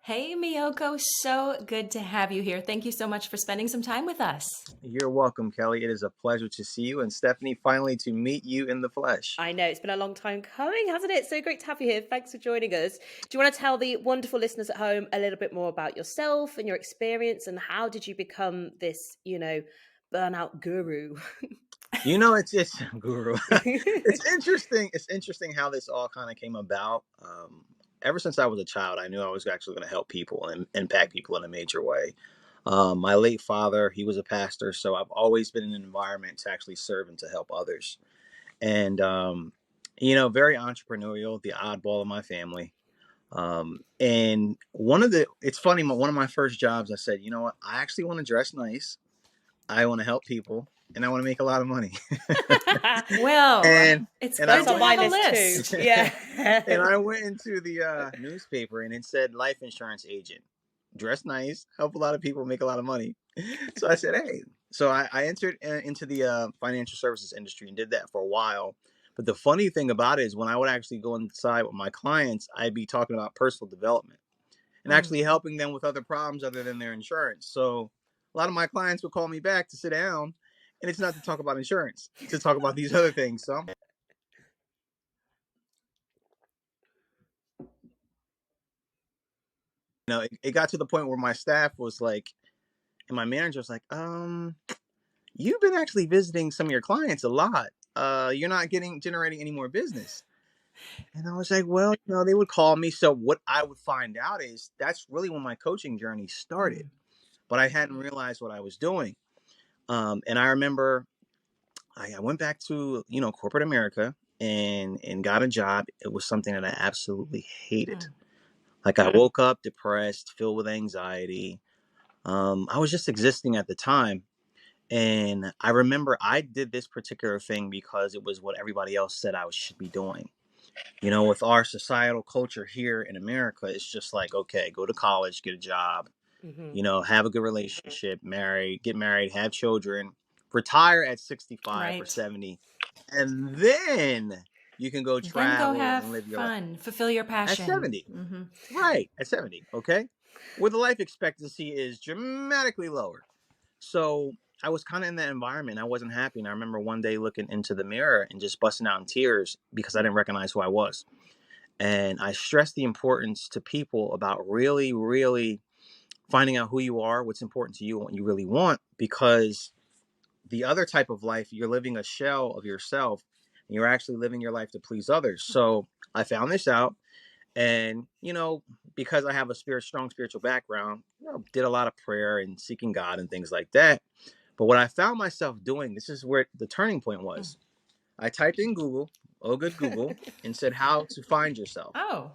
Hey, Miyoko, so good to have you here. Thank you so much for spending some time with us. You're welcome, Kelly. It is a pleasure to see you, and Stephanie, finally to meet you in the flesh. I know it's been a long time coming, hasn't it? So great to have you here. Thanks for joining us. Do you want to tell the wonderful listeners at home a little bit more about yourself and your experience and how did you become this, burnout guru? It's Guru. It's interesting. It's interesting how this all kind of came about. Ever since I was a child, I knew I was actually going to help people and impact people in a major way. My late father, he was a pastor, so I've always been in an environment to actually serve and to help others. And very entrepreneurial, the oddball of my family. And it's funny, one of my first jobs, I said, you know what, I actually want to dress nice. I want to help people and I want to make a lot of money. Well, and, it's and I good That's to on my have a went, list too. list. Yeah. and I went into the newspaper and it said life insurance agent, dress nice, help a lot of people, make a lot of money. So I said, hey, so I entered into the financial services industry and did that for a while. But the funny thing about it is when I would actually go inside with my clients, I'd be talking about personal development and Mm. actually helping them with other problems other than their insurance. So a lot of my clients would call me back to sit down, and it's not to talk about insurance, to talk about these other things. So it got to the point where my staff was like, and my manager was like, you've been actually visiting some of your clients a lot. You're not generating any more business. And I was like, well, they would call me. So what I would find out is that's really when my coaching journey started, Mm. but I hadn't realized what I was doing. And I remember I went back to corporate America and got a job. It was something that I absolutely hated. Mm. Like I woke up depressed, filled with anxiety. I was just existing at the time. And I remember I did this particular thing because it was what everybody else said I should be doing. With our societal culture here in America, it's just like, okay, go to college, get a job, Hmm. have a good relationship, get married, have children, retire at 65 or Right. 70, and then you can go Then go travel have and live your life fun, fulfill your at passion. 70. Hmm. Right, at 70, okay? Where the life expectancy is dramatically lower. So I was kind of in that environment. I wasn't happy. And I remember one day looking into the mirror and just busting out in tears because I didn't recognize who I was. And I stressed the importance to people about really, really finding out who you are, what's important to you, and what you really want. Because the other type of life, you're living a shell of yourself and you're actually living your life to please others. So I found this out. And, because I have a strong spiritual background, did a lot of prayer and seeking God and things like that. But what I found myself doing, this is where the turning point Mm. was. I typed in Google, oh good Google, and said how to find yourself. Oh.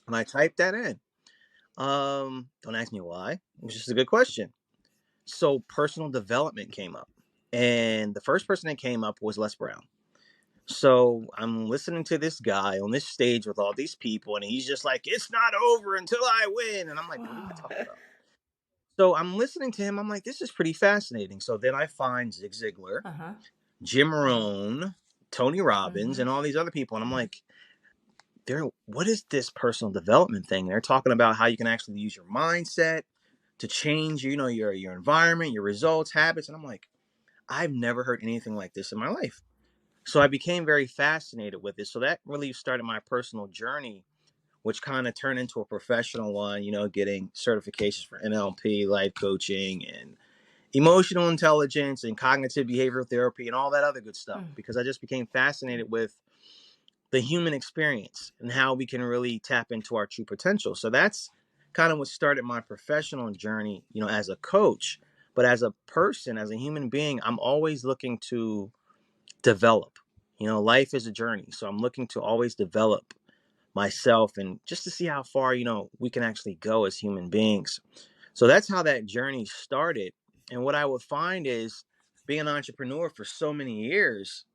And I typed that in. Don't ask me why. It was just a good question. So personal development came up. And the first person that came up was Les Brown. So I'm listening to this guy on this stage with all these people, and he's just like, it's not over until I win. And I'm like, what are you Whoa. talking about? So I'm listening to him. I'm like, this is pretty fascinating. So then I find Zig Ziglar, Uh-huh. Jim Rohn, Tony Robbins, Mm-hmm. and all these other people. And I'm like, what is this personal development thing? They're talking about how you can actually use your mindset to change, your environment, your results, habits. And I'm like, I've never heard anything like this in my life. So I became very fascinated with it. So that really started my personal journey, which kind of turned into a professional one, getting certifications for NLP, life coaching, and emotional intelligence and cognitive behavioral therapy and all that other good stuff, Mm. because I just became fascinated with the human experience and how we can really tap into our true potential. So that's kind of what started my professional journey, as a coach. But as a person, as a human being, I'm always looking to develop. Life is a journey. So I'm looking to always develop myself and just to see how far, we can actually go as human beings. So that's how that journey started. And what I would find is being an entrepreneur for so many years,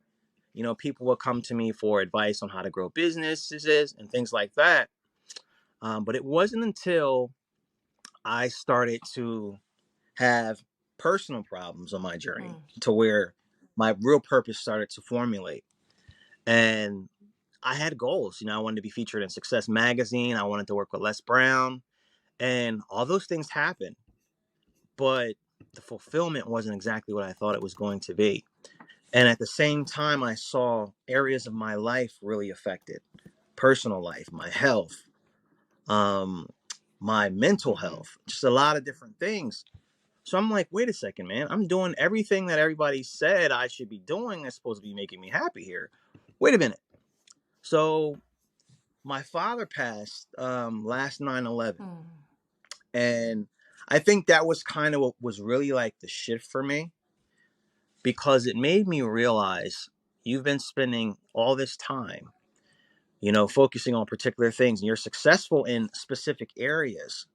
people will come to me for advice on how to grow businesses and things like that. But it wasn't until I started to have personal problems on my journey Mm. to where my real purpose started to formulate. And I had goals. I wanted to be featured in Success Magazine. I wanted to work with Les Brown, and all those things happened. But the fulfillment wasn't exactly what I thought it was going to be. And at the same time, I saw areas of my life really affected: personal life, my health, um, my mental Mm-hmm. health, just a lot of different things. So I'm like, wait a second, man. I'm doing everything that everybody said I should be doing that's supposed to be making me happy here. Wait a minute. So my father passed last 9/11, Mm. and I think that was kind of what was really like the shift for me, because it made me realize you've been spending all this time, focusing on particular things, and you're successful in specific areas.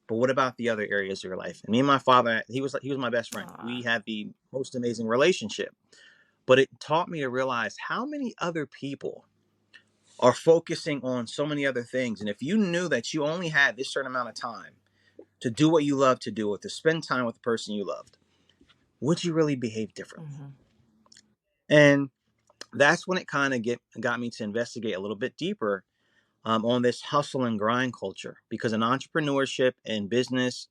But what about the other areas of your life? And me and my father, he was my best friend. Aw. We had the most amazing relationship. But it taught me to realize how many other people are focusing on so many other things. And if you knew that you only had this certain amount of time to do what you love to do, or to spend time with the person you loved, would you really behave differently? Mm-hmm. And that's when it kind of got me to investigate a little bit deeper, on this hustle and grind culture. Because in entrepreneurship and business,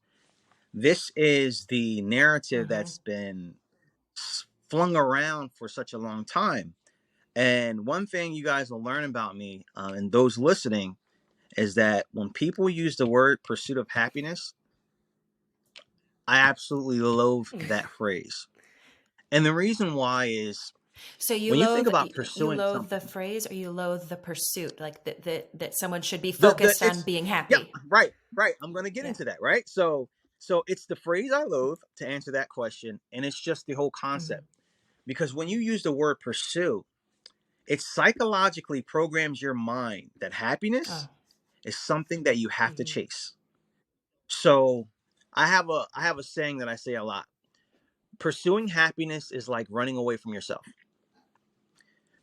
this is the narrative Mm-hmm. that's been flung around for such a long time. And one thing you guys will learn about me, and those listening, is that when people use the word pursuit of happiness, I absolutely loathe that phrase. And the reason why is, So when you think about you pursuing loathe the something, phrase, or you loathe the pursuit, like that someone should be the focused on it's being yeah, happy. right. I'm gonna get Yeah. into that, right? So it's the phrase I loathe, to answer that question, and it's just the whole Mm-hmm. concept. Because when you use the word pursue, it psychologically programs your mind that happiness Oh. is something that you have to Mm-hmm. chase. So I have a saying that I say a lot. Pursuing happiness is like running away from yourself.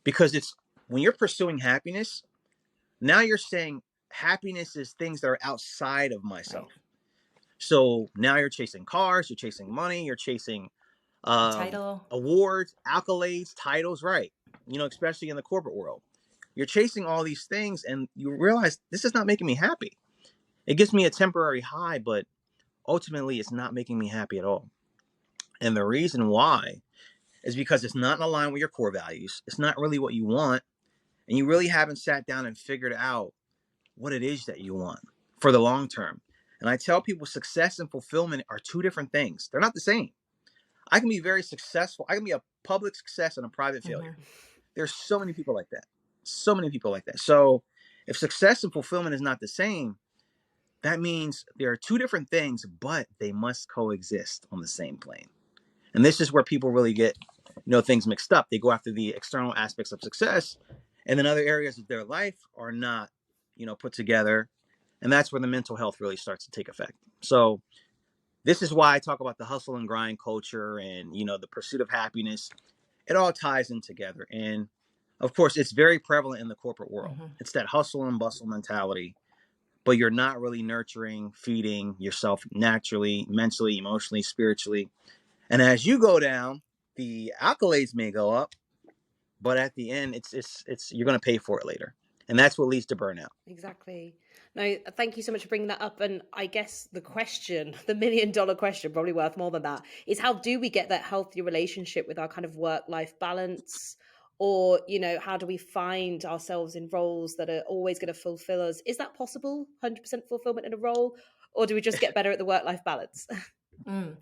Because it's when you're pursuing happiness, now you're saying happiness is things that are outside of Right. myself. So now you're chasing cars, you're chasing money, you're chasing A title. awards, accolades, titles, right? Especially in the corporate world. You're chasing all these things, and you realize this is not making me happy. It gives me a temporary high, but ultimately it's not making me happy at all. And the reason why is because it's not in line with your core values. It's not really what you want. And you really haven't sat down and figured out what it is that you want for the long term. And I tell people, success and fulfillment are two different things. They're not the same. I can be very successful. I can be a public success and a private Mm-hmm. failure. There's so many people like that. So many people like that. So if success and fulfillment is not the same, that means there are two different things, but they must coexist on the same plane. And this is where people really get, things mixed up. They go after the external aspects of success, and then other areas of their life are not, put together. And that's where the mental health really starts to take effect. So this is why I talk about the hustle and grind culture, and, the pursuit of happiness. It all ties in together. And of course, it's very prevalent in the corporate world. Mm-hmm. It's that hustle and bustle mentality, but you're not really nurturing, feeding yourself naturally, mentally, emotionally, spiritually. And as you go down, the accolades may go up, but at the end, it's you're going to pay for it later, and that's what leads to burnout. Exactly. No, thank you so much for bringing that up. And I guess the question, the $1 million question, probably worth more than that, is how do we get that healthy relationship with our kind of work-life balance? Or, how do we find ourselves in roles that are always going to fulfill us? Is that possible? 100% fulfillment in a role? Or do we just get better at the work-life balance? Mm.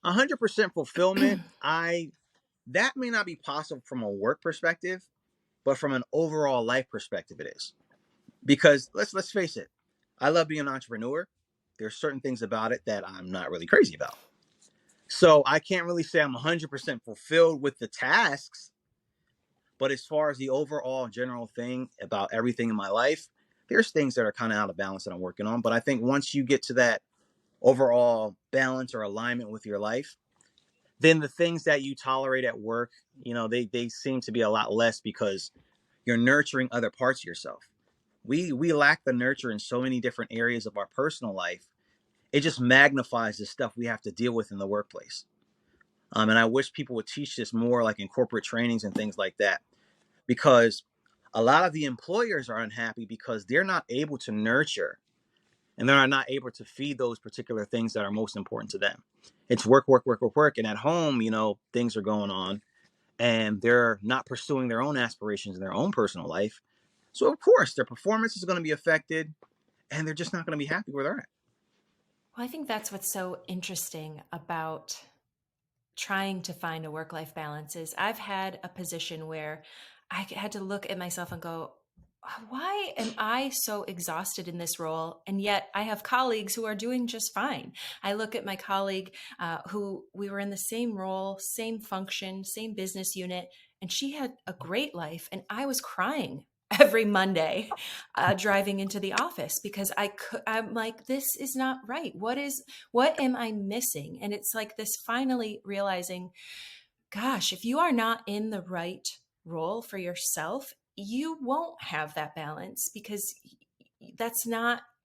100% fulfillment. I That may not be possible from a work perspective, but from an overall life perspective, it is. Because let's face it, I love being an entrepreneur. There's certain things about it that I'm not really crazy about. So I can't really say I'm 100% fulfilled with the tasks. But as far as the overall general thing about everything in my life, there's things that are kind of out of balance that I'm working on. But I think once you get to that overall balance or alignment with your life, then the things that you tolerate at work, they seem to be a lot less, because you're nurturing other parts of yourself. We lack the nurture in so many different areas of our personal life. It just magnifies the stuff we have to deal with in the workplace. And I wish people would teach this more, like in corporate trainings and things like that, because A lot of the employers are unhappy because they're not able to nurture and they're not able to feed those particular things that are most important to them. It's work, work, work, work, work. And at home, things are going on and they're not pursuing their own aspirations in their own personal life. So, of course, their performance is going to be affected and they're just not going to be happy where they're at. Well, I think that's what's so interesting about trying to find a work-life balance is I've had a position where I had to look at myself and go, why am I so exhausted in this role? And yet I have colleagues who are doing just fine. I look at my colleague who we were in the same role, same function, same business unit, and she had a great life. And I was crying every Monday driving into the office because I'm like, this is not right. What am I missing? And it's like this finally realizing, gosh, if you are not in the right role for yourself, you won't have that balance because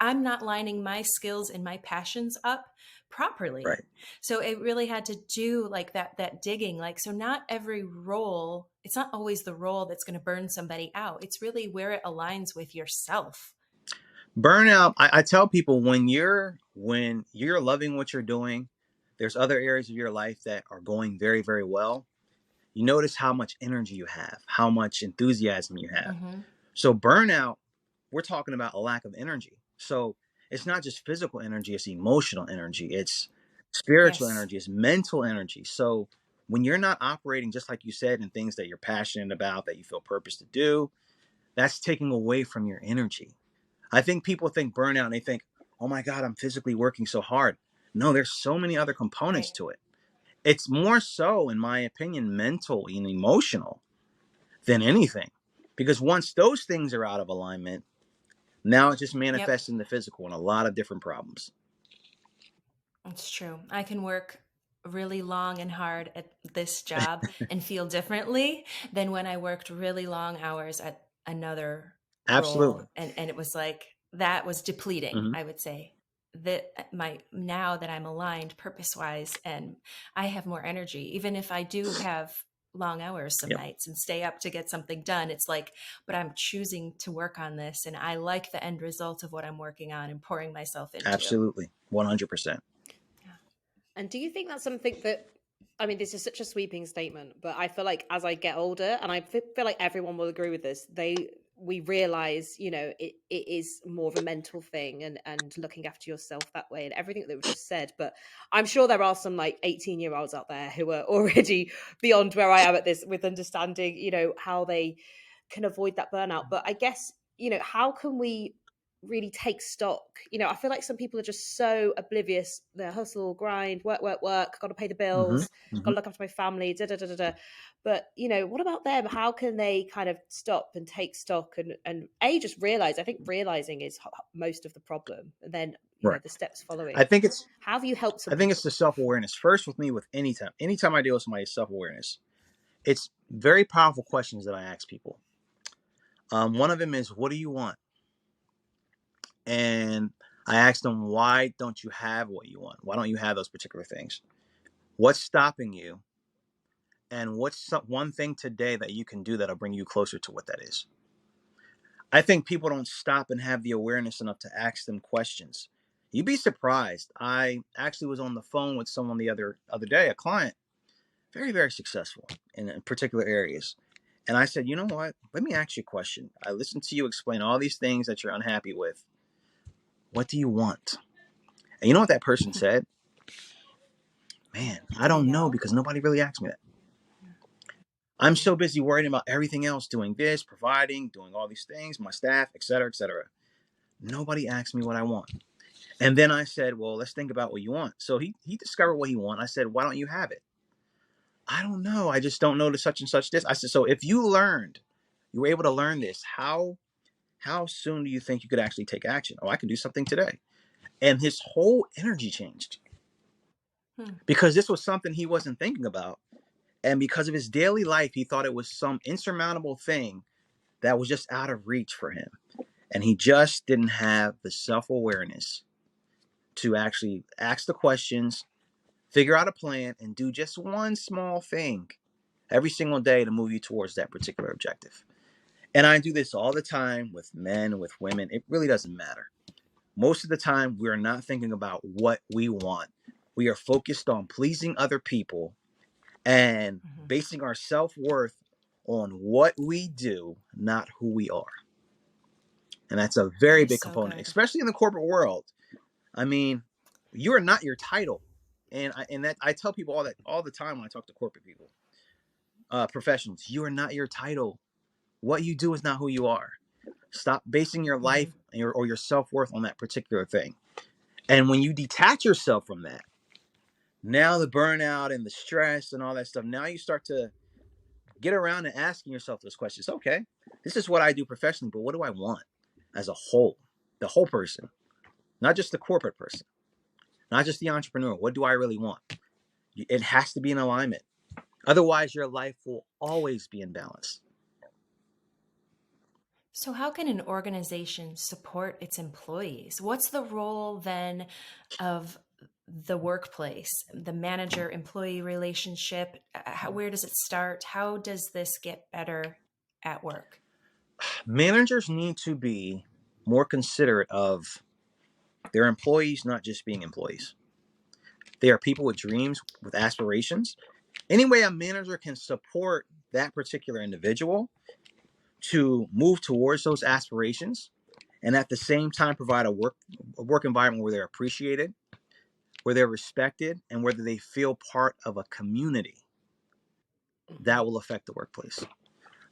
I'm not lining my skills and my passions up properly. Right. So it really had to do like that digging. Like, so not every role, it's not always the role that's going to burn somebody out. It's really where it aligns with yourself. Burnout, I tell people when you're loving what you're doing, there's other areas of your life that are going very, very well. You notice how much energy you have, how much enthusiasm you have. Mm-hmm. So burnout, we're talking about a lack of energy. So it's not just physical energy, it's emotional energy, it's spiritual Yes. energy, it's mental energy. So when you're not operating, just like you said, in things that you're passionate about, that you feel purpose to do, that's taking away from your energy. I think people think burnout and they think, oh my God, I'm physically working so hard. No, there's so many other components Right. to it. It's more so, in my opinion, mental and emotional than anything. Because once those things are out of alignment, now it just Yep. manifests in the physical and a lot of different problems. It's true. I can work really long and hard at this job and feel differently than when I worked really long hours at another Absolutely. role. And it was like that was depleting, Hmm. I would say. That my now that I'm aligned purpose wise and I have more energy, even if I do have long hours some Yep. nights and stay up to get something done. It's like, but I'm choosing to work on this and I like the end result of what I'm working on and pouring myself into. Absolutely. 100%. And do you think that's something that, I mean, this is such a sweeping statement, but I feel like as I get older, and I feel like everyone will agree with this, we realize, it is more of a mental thing and looking after yourself that way and everything that we've just said. But I'm sure there are some like 18-year-olds out there who are already beyond where I am at this with understanding, how they can avoid that burnout. But I guess, how can we really take stock? I feel like some people are just so oblivious. Their hustle, grind, work, work, work, got to pay the Hmm. bills, got Hmm. to look after my family, da da da da da. But what about them? How can they kind of stop and take stock and just realize? I think realizing is most of the problem, and then Right. the steps I following. think it's How have you helped I some think it's people? the self-awareness. First with me with anytime I deal with somebody's self-awareness, it's very powerful questions that I ask people. One of them is, what do you want? And I ask them, why don't you have what you want? Why don't you have those particular things? What's stopping you? And what's one thing today that you can do that'll bring you closer to what that is? I think people don't stop and have the awareness enough to ask them questions. You'd be surprised. I actually was on the phone with someone the other day, a client, very, very successful in particular areas. And I said, you know what? Let me ask you a question. I listened to you explain all these things that you're unhappy with. What do you want? And you know what that person said? Man, I Did he don't know know? because nobody really asked me that. I'm so busy worrying about everything else, doing this, providing, doing all these things, my staff, et cetera, et cetera. Nobody asked me what I want. And then I said, well, let's think about what you want. So he discovered what he wanted. I said, why don't you have it? I don't know. I just don't know the such and such this. I said, so if you were able to learn this, how soon do you think you could actually take action? Oh, I can do something today. And his whole energy changed Hmm. because this was something he wasn't thinking about. And because of his daily life, he thought it was some insurmountable thing that was just out of reach for him. And he just didn't have the self-awareness to actually ask the questions, figure out a plan, and do just one small thing every single day to move you towards that particular objective. And I do this all the time with men, with women. It really doesn't matter. Most of the time, we're not thinking about what we want. We are focused on pleasing other people and Mhm. basing our self-worth on what we do, not who we are. And that's a That very is big so component, good. especially in the corporate world. I mean, you are not your title. And I tell people all the time when I talk to corporate people, professionals, you are not your title. What you do is not who you are. Stop basing your life Mhm. or your self-worth on that particular thing. And when you detach yourself from that, now the burnout and the stress and all that stuff, now you start to get around and asking yourself those questions. Okay, this is what I do professionally, but what do I want as a whole? The whole person, not just the corporate person, not just the entrepreneur. What do I really want? It has to be in alignment. Otherwise, your life will always be in balance. So, how can an organization support its employees? What's the role then of the workplace, the manager employee relationship? Where does it start? How does this get better at work? Managers need to be more considerate of their employees, not just being employees. They are people with dreams, with aspirations. Any way a manager can support that particular individual to move towards those aspirations and at the same time provide a work environment where they're appreciated, where they're respected, and whether they feel part of a community, Mhm. that will affect the workplace.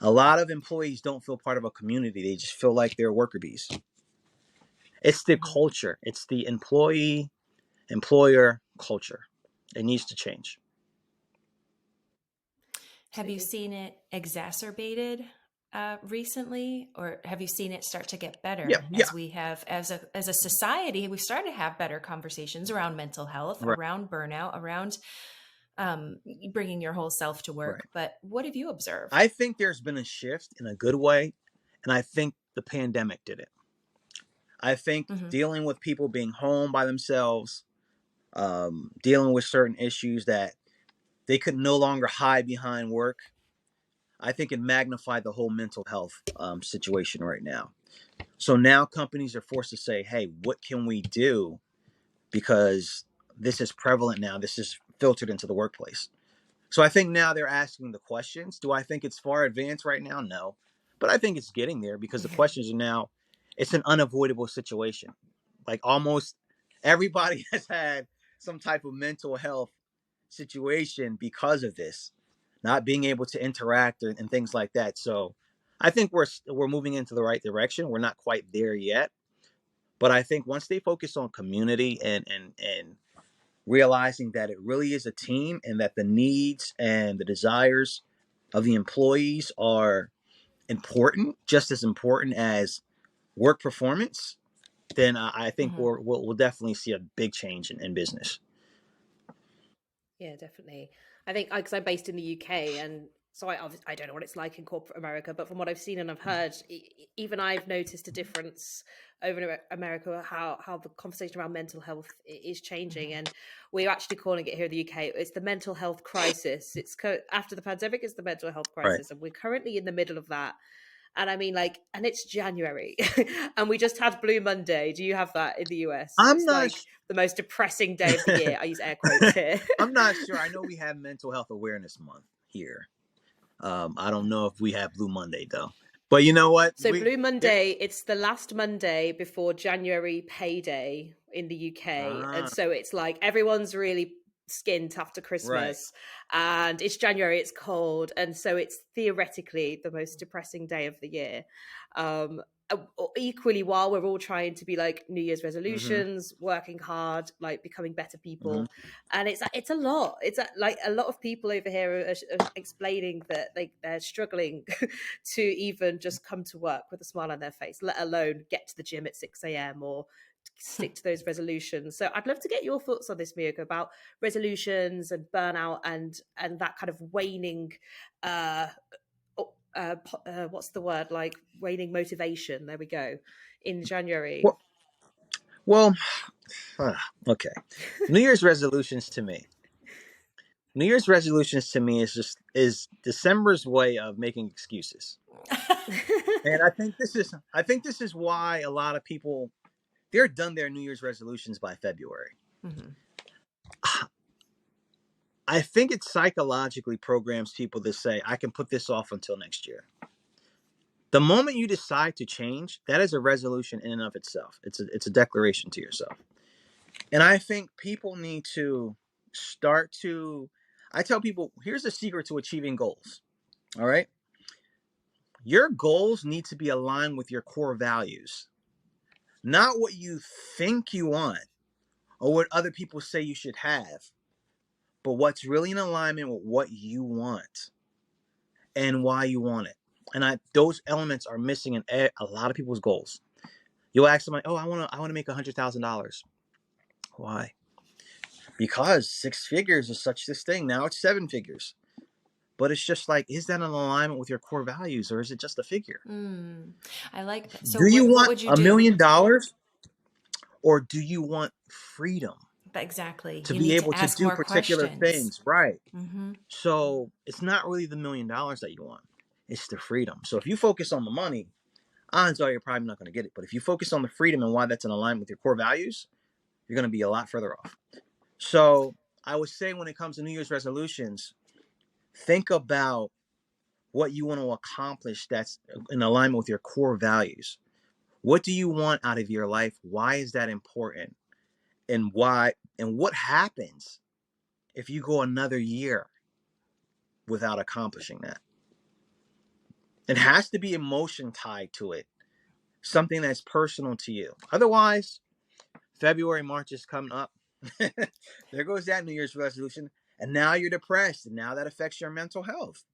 A lot of employees don't feel part of a community. They just feel like they're worker bees. It's the Mhm. culture. It's the employee employer culture. It needs to change. Have you Absolutely. seen it exacerbated recently, or have you seen it start to get Yeah, better yeah. as we have, as a society, we've started to have better conversations around mental health, Right, around burnout, around um, bringing your whole self to work. right. But what have you observed? I think there's been a shift in a good way, and I think the pandemic did it. I think Hmm. dealing with people being home by themselves, dealing with certain issues that they could no longer hide behind work, I think it magnified the whole mental health situation right now. So now companies are forced to say, hey, what can we do? Because this is prevalent now. This is filtered into the workplace. So I think now they're asking the questions. Do I think it's far advanced right now? No. But I think it's getting there because the questions are now, it's an unavoidable situation. Like almost everybody has had some type of mental health situation because of this, not being able to interact and things like that. So I think we're moving into the right direction. We're not quite there yet, but I think once they focus on community and realizing that it really is a team and that the needs and the desires of the employees are important, just as important as work performance, then I think Hmm. we'll definitely see a big change in business. Yeah, definitely. I think because I'm based in the UK, and so I don't know what it's like in corporate America, but from what I've seen and I've heard, even I've noticed a difference over in America how the conversation around mental health is changing, Hmm. and we're actually calling it here in the UK. It's the mental health crisis. After the pandemic, it's the mental health Right. crisis, and we're currently in the middle of that. And I mean, like, and it's January, and we just had Blue Monday. Do you have that in the US? I'm It's not. like the most depressing day of the year. I use air quotes here. I'm not sure. I know we have Mental Health Awareness Month here. I don't know if we have Blue Monday though. But you know what? So We Blue there. Monday, it's the last Monday before January payday in the UK. And Ah, so it's like everyone's really skint after right. Christmas, and it's January, it's cold, and so it's theoretically the most depressing day of the year. Equally, while we're all trying to be like New Year's Mm-hmm. resolutions, working hard, like becoming better Mm-hmm. people, and it's a lot. Like a lot of people over here are explaining that they're struggling to even just come to work with a smile on their face, let alone get to the gym at 6 a.m. or stick to those resolutions. So I'd love to get your thoughts on this, Miyako, about resolutions and burnout and that kind of waning uh what's the word, like waning motivation, there we go, in January. Well, well, okay. New Year's resolutions to me. New Year's resolutions to me is December's way of making excuses. And I think this is why a lot of people, they're done their New Year's resolutions by February. Mhm. I think it psychologically programs people to say, I can put this off until next year. The moment you decide to change, that is a resolution in and of itself. It's a declaration to yourself. And I think people need to start to, I tell people, here's the secret to achieving goals. All right. Your goals need to be aligned with your core values, not what you think you want or what other people say you should have, but what's really in alignment with what you want and why you want it. And those elements are missing in a lot of people's goals. You'll ask somebody, "Oh, I want to make $100,000. Why?" Because six figures is such this thing. Now it's seven figures. But it's just like, is that in alignment with your core values, or is it just a figure? I like that. So Do you what want would you a do? million dollars, or do you want freedom Exactly. to You be need able to to ask do more particular questions. things? Right. Mm-hmm. So it's not really the $1 million that you want. It's the freedom. So if you focus on the money, odds are you're probably not going to get it. But if you focus on the freedom and why that's in alignment with your core values, you're going to be a lot further off. So I would say when it comes to New Year's resolutions, think about what you want to accomplish that's in alignment with your core values. What do you want out of your life? Why is that important? And why? And what happens if you go another year without accomplishing that? It has to be emotion tied to it, something that's personal to you. Otherwise, February, March is coming up. There goes that New Year's resolution. And now you're depressed. And now that affects your mental health.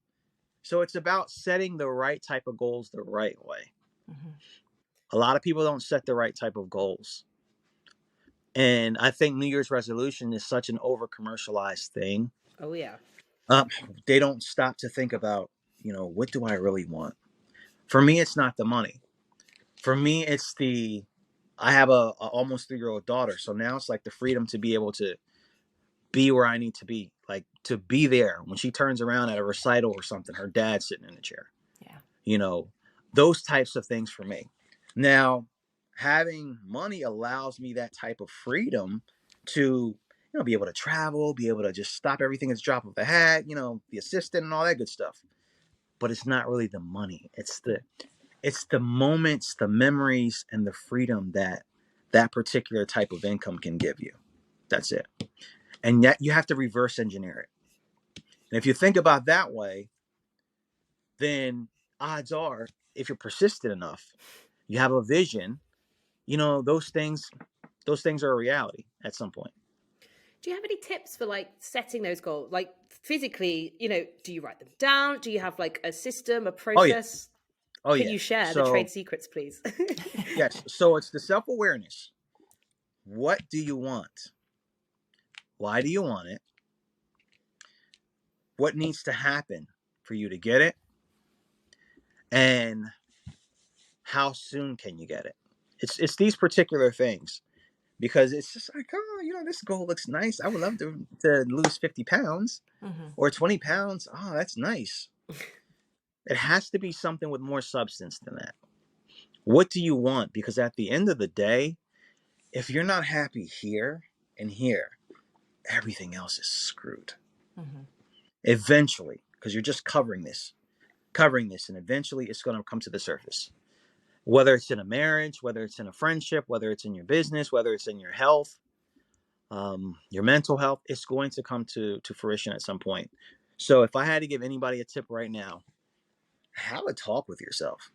So it's about setting the right type of goals the right way. Mm-hmm. A lot of people don't set the right type of goals. And I think New Year's resolution is such an over commercialized thing. Oh yeah. Um, they don't stop to think about, what do I really want? For me, it's not the money. For me, it's I have a almost 3-year-old daughter. So now it's like the freedom to be able to be where I need to be, like to be there when she turns around at a recital or something, her dad's sitting in the chair, Yeah. those types of things for me. Now, having money allows me that type of freedom to, be able to travel, be able to just stop everything at the drop of a hat, the assistant and all that good stuff. But it's not really the money. It's the moments, the memories, and the freedom that particular type of income can give you. That's it. And yet you have to reverse engineer it. And if you think about that way, then odds are, if you're persistent enough, you have a vision, those things are a reality at some point. Do you have any tips for like setting those goals? Like physically, do you write them down? Do you have like a system, a Oh yeah. process? Oh Can yeah. you share the So trade secrets, please? yes. So it's the self-awareness. What do you want? Why do you want it? What needs to happen for you to get it? And how soon can you get it? It's these particular things, because it's just like, oh, this goal looks nice. I would love to lose 50 pounds Mm-hmm. or 20 pounds. Oh, that's nice. It has to be something with more substance than that. What do you want? Because at the end of the day, if you're not happy here and here, everything else is screwed. Mm-hmm. Eventually, because you're just covering this, and eventually it's going to come to the surface. Whether it's in a marriage, whether it's in a friendship, whether it's in your business, whether it's in your health, your mental health, it's going to come to fruition at some point. So if I had to give anybody a tip right now, have a talk with yourself.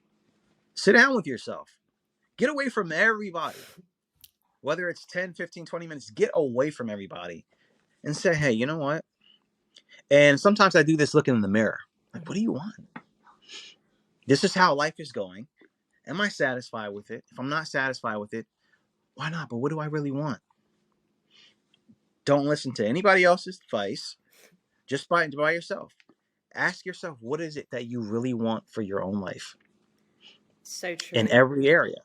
Sit down with yourself. Get away from everybody. Whether it's 10, 15, 20 minutes, get away from everybody and say, hey, you know what? And sometimes I do this looking in the mirror. Like, what do you want? This is how life is going. Am I satisfied with it? If I'm not satisfied with it, why not? But what do I really want? Don't listen to anybody else's advice. Just by yourself. Ask yourself, what is it that you really want for your own life So in true. every area?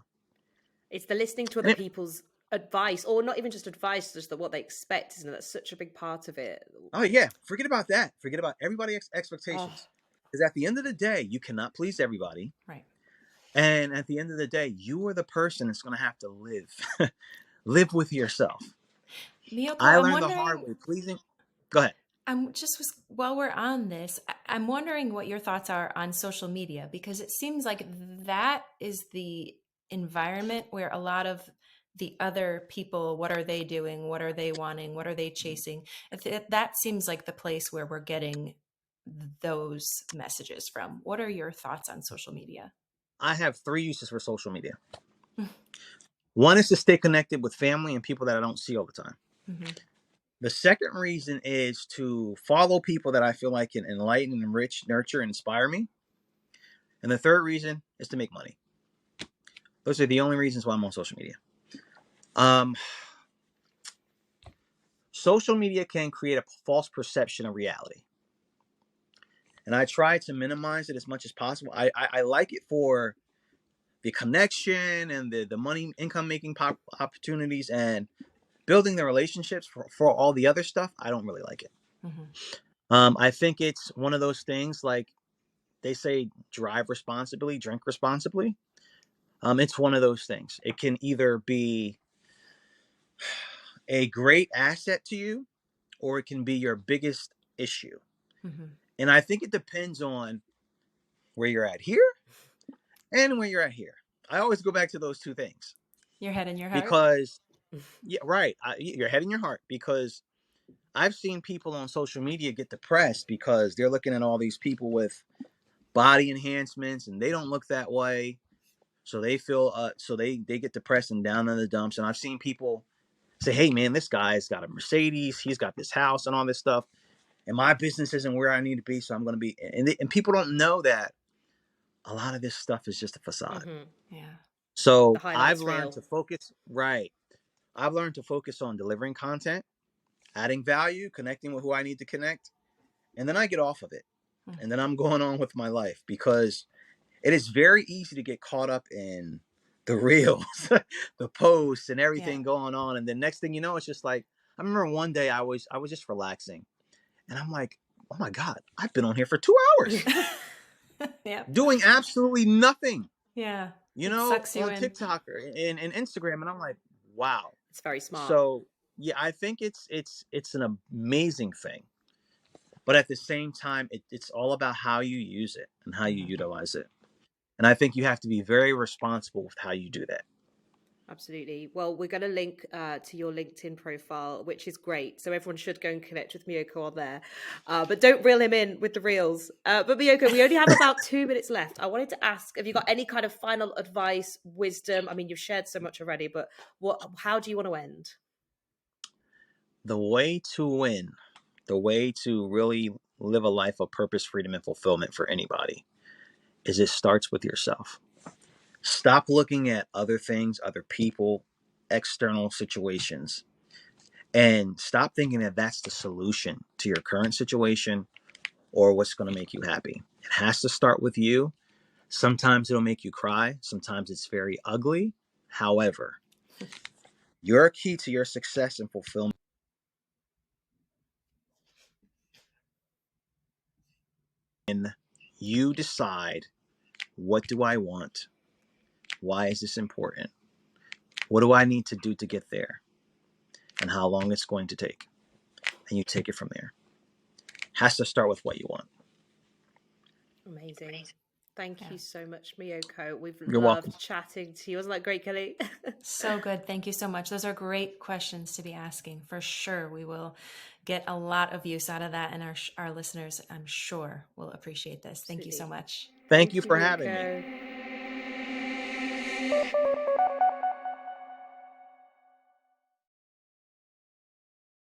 It's the listening to other And people's advice, or not even just advice, just what they expect, isn't it? That's such a big part of it. Oh yeah, forget about that. Forget about everybody's Oh, expectations. Because at the end of the day, you cannot please everybody. Right. And at the end of the day, you are the person that's going to have to live with yourself. Miyoko, I I'm learned the hard wondering, way. Pleasing. Go ahead. while we're on this, I'm wondering what your thoughts are on social media, because it seems like that is the environment where a lot of the other people, what are they doing? What are they wanting? What are they chasing? That seems like the place where we're getting those messages from. What are your thoughts on social media? I have 3 uses for social media. One is to stay connected with family and people that I don't see all the time. Mm-hmm. The second reason is to follow people that I feel like can enlighten, enrich, nurture, and inspire me. And the third reason is to make money. Those are the only reasons why I'm on social media. Social media can create a false perception of reality. And I try to minimize it as much as possible. I like it for the connection and the money income making opportunities and building the relationships. For all the other stuff, I don't really like it. I think it's one of those things, like they say, drive responsibly, drink responsibly. It's one of those things. It can either be a great asset to you, or it can be your biggest issue. Mm-hmm. And I think it depends on where you're at here and where you're at here. I always go back to those two things. Your head and your heart. Because, yeah, right. Your head and your heart. Because I've seen people on social media get depressed because they're looking at all these people with body enhancements and they don't look that way. So they feel, so they get depressed and down in the dumps. And I've seen people say, hey, man, this guy's got a Mercedes. He's got this house and all this stuff. And my business isn't where I need to be. So I'm going to be. And people don't know that a lot of this stuff is just a facade. mm-hmm. Yeah. The So I've highlights learned reel. to focus. Right. I've learned to focus on delivering content, adding value, connecting with who I need to connect. And then I get off of it. And then I'm going on with my life, because it is very easy to get caught up in the reels, the posts, and everything going on. And the next thing you know, it's just like, I remember one day I was just relaxing, and I'm like, oh my God, I've been on here for 2 hours Yeah. doing absolutely nothing, Yeah. you It know, sucks you on in. TikTok or in Instagram. And I'm like, wow. It's very smart. So yeah, I think it's an amazing thing. But at the same time, it's all about how you use it and how you utilize it. And I think you have to be very responsible with how you do that. Absolutely. Well, we're going to link to your LinkedIn profile, which is great. So everyone should go and connect with Miyoko on there. But don't reel him in with the reels. But Miyoko, we only have about 2 minutes left. I wanted to ask, have you got any kind of final advice, wisdom? I mean, you've shared so much already, but how do you want to end? The way to win, the way to really live a life of purpose, freedom, and fulfillment for anybody is it starts with yourself. Stop looking at other things, other people, external situations, and stop thinking that that's the solution to your current situation or what's going to make you happy. It has to start with you. Sometimes it'll make you cry. Sometimes it's very ugly. However, your key to your success and fulfillment, when you decide, what do I want? Why is this important? What do I need to do to get there? And how long it's going to take? And you take it from there. Has to start with what you want. Amazing. Thank you so much, Miyoko. We've You're welcome. loved chatting to you. Wasn't that great, Kelly? So good. Thank you so much. Those are great questions to be asking. For sure, we will get a lot of use out of that, and our listeners, I'm sure, will appreciate this. Thank you so much. Thank you for having me. Miyoko.